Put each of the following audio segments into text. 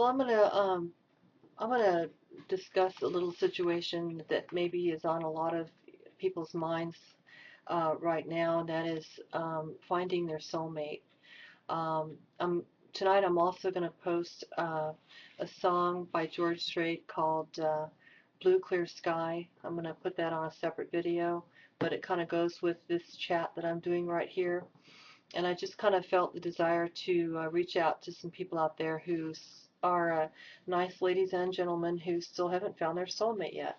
Well, I'm gonna discuss a little situation that maybe is on a lot of people's minds right now, and that is finding their soulmate. Tonight I'm also going to post a song by George Strait called Blue Clear Sky. I'm going to put that on a separate video, but it kind of goes with this chat that I'm doing right here. And I just kind of felt the desire to reach out to some people out there who are nice ladies and gentlemen who still haven't found their soulmate yet.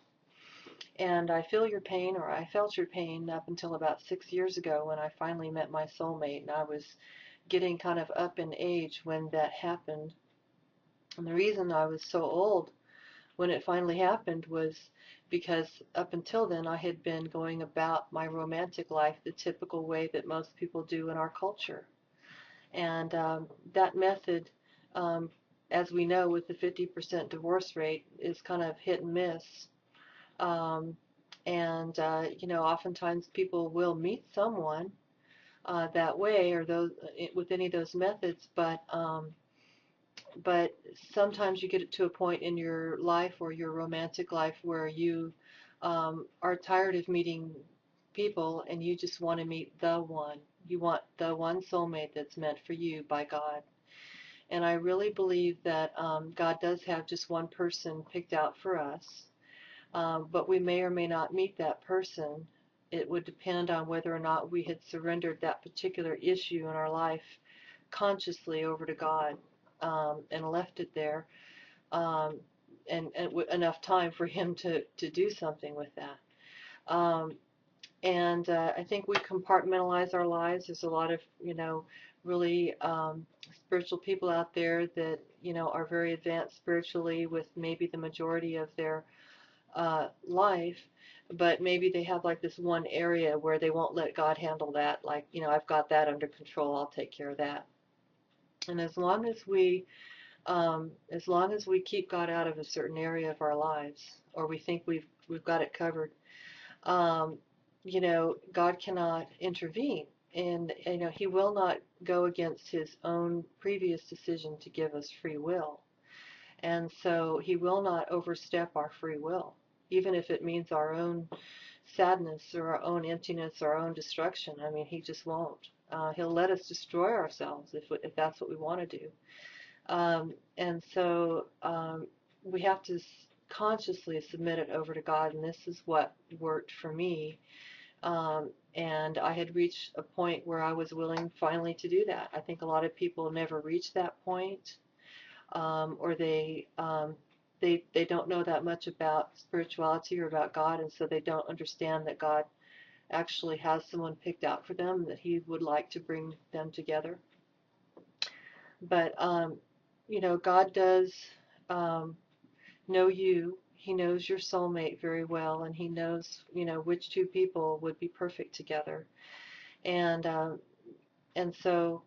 And I feel your pain, or I felt your pain up until about 6 years ago when I finally met my soulmate, and I was getting kind of up in age when that happened. And the reason I was so old when it finally happened was because up until then I had been going about my romantic life the typical way that most people do in our culture. And that method, as we know with the 50% divorce rate, is kind of hit and miss. Um, oftentimes people will meet someone that way or those with any of those methods, but sometimes you get to a point in your life or your romantic life where you are tired of meeting people and you just want to meet the one. You want the one soulmate that's meant for you by God. And I really believe that God does have just one person picked out for us, but we may or may not meet that person. It would depend on whether or not we had surrendered that particular issue in our life consciously over to God, and left it there, um, and enough time for Him to do something with that. I think we compartmentalize our lives. There's a lot of, really spiritual people out there that, are very advanced spiritually with maybe the majority of their life, but maybe they have like this one area where they won't let God handle that. Like, I've got that under control. I'll take care of that. And as long as we keep God out of a certain area of our lives, or we think we've got it covered, um, God cannot intervene, and He will not go against His own previous decision to give us free will, and so He will not overstep our free will, even if it means our own sadness or our own emptiness or our own destruction. I mean, He just won't. He'll let us destroy ourselves if that's what we want to do. And so we have to consciously submit it over to God, and this is what worked for me. And I had reached a point where I was willing finally to do that. I think a lot of people never reach that point, or they don't know that much about spirituality or about God, and so they don't understand that God actually has someone picked out for them, that He would like to bring them together. But God does know you. He knows your soulmate very well, and He knows, which two people would be perfect together. And and so,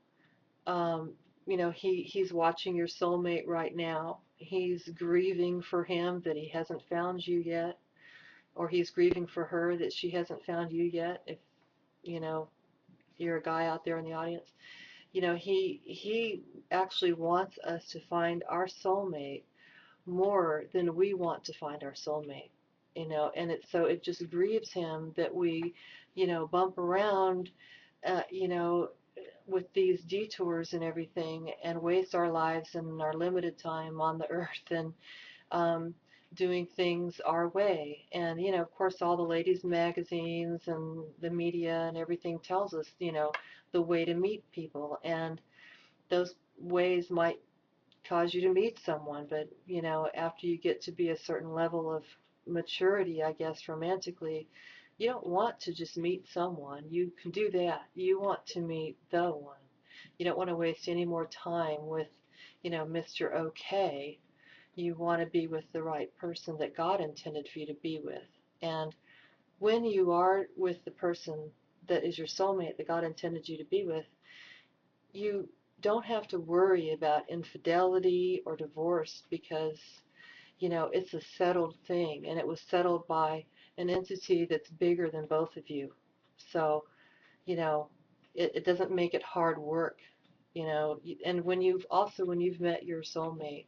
He's watching your soulmate right now. He's grieving for him that he hasn't found you yet, or he's grieving for her that she hasn't found you yet. If you know you're a guy out there in the audience, he actually wants us to find our soulmate more than we want to find our soulmate. And it just grieves Him that we, bump around, uh, you know, with these detours and everything, and waste our lives and our limited time on the earth, and um, doing things our way. And, of course, all the ladies' magazines and the media and everything tells us, the way to meet people. And those ways might cause you to meet someone, but, after you get to be a certain level of maturity, I guess, romantically, you don't want to just meet someone. You can do that. You want to meet the one. You don't want to waste any more time with, Mr. Okay. You want to be with the right person that God intended for you to be with. And when you are with the person that is your soulmate that God intended you to be with, you don't have to worry about infidelity or divorce, because, it's a settled thing, and it was settled by an entity that's bigger than both of you. So, you know, it doesn't make it hard work, and when you've met your soulmate,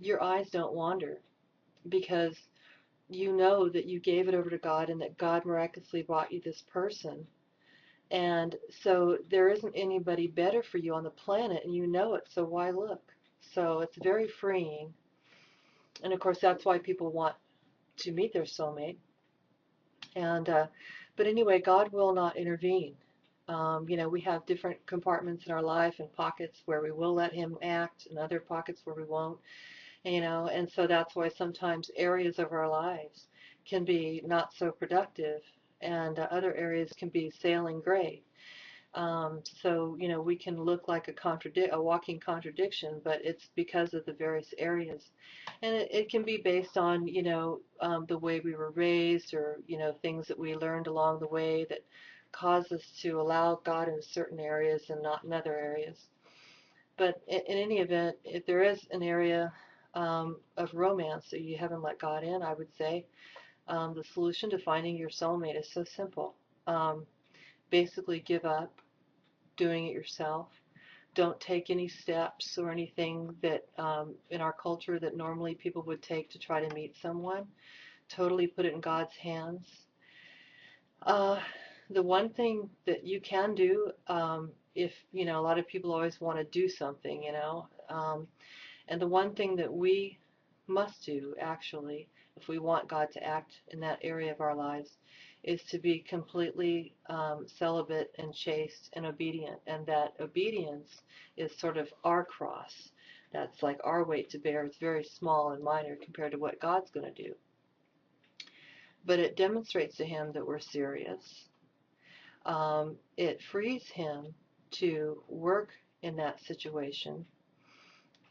your eyes don't wander because you know that you gave it over to God and that God miraculously brought you this person. And so there isn't anybody better for you on the planet, and you know it, so why look? So it's very freeing. And of course, that's why people want to meet their soulmate. And but anyway, God will not intervene. We have different compartments in our life and pockets where we will let him act, and other pockets where we won't. And so that's why sometimes areas of our lives can be not so productive, and other areas can be sailing great. So we can look like a walking contradiction, but it's because of the various areas. And it can be based on, the way we were raised, or, things that we learned along the way that cause us to allow God in certain areas and not in other areas. But in any event, if there is an area of romance that you haven't let God in, I would say the solution to finding your soulmate is so simple. Basically, give up doing it yourself. Don't take any steps or anything that in our culture that normally people would take to try to meet someone. Totally put it in God's hands. Uh, the one thing that you can do, if, a lot of people always want to do something, and the one thing that we must do, actually, if we want God to act in that area of our lives, is to be completely celibate and chaste and obedient. And that obedience is sort of our cross. That's like our weight to bear. It's very small and minor compared to what God's going to do. But it demonstrates to him that we're serious. It frees him to work in that situation.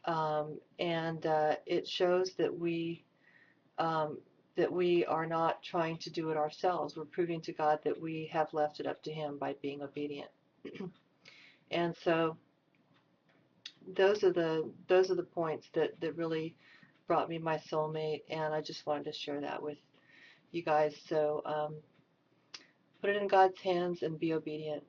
And it shows that we are not trying to do it ourselves. We're proving to God that we have left it up to him by being obedient. And so those are the points that really brought me my soulmate, and I just wanted to share that with you guys. So put it in God's hands and be obedient.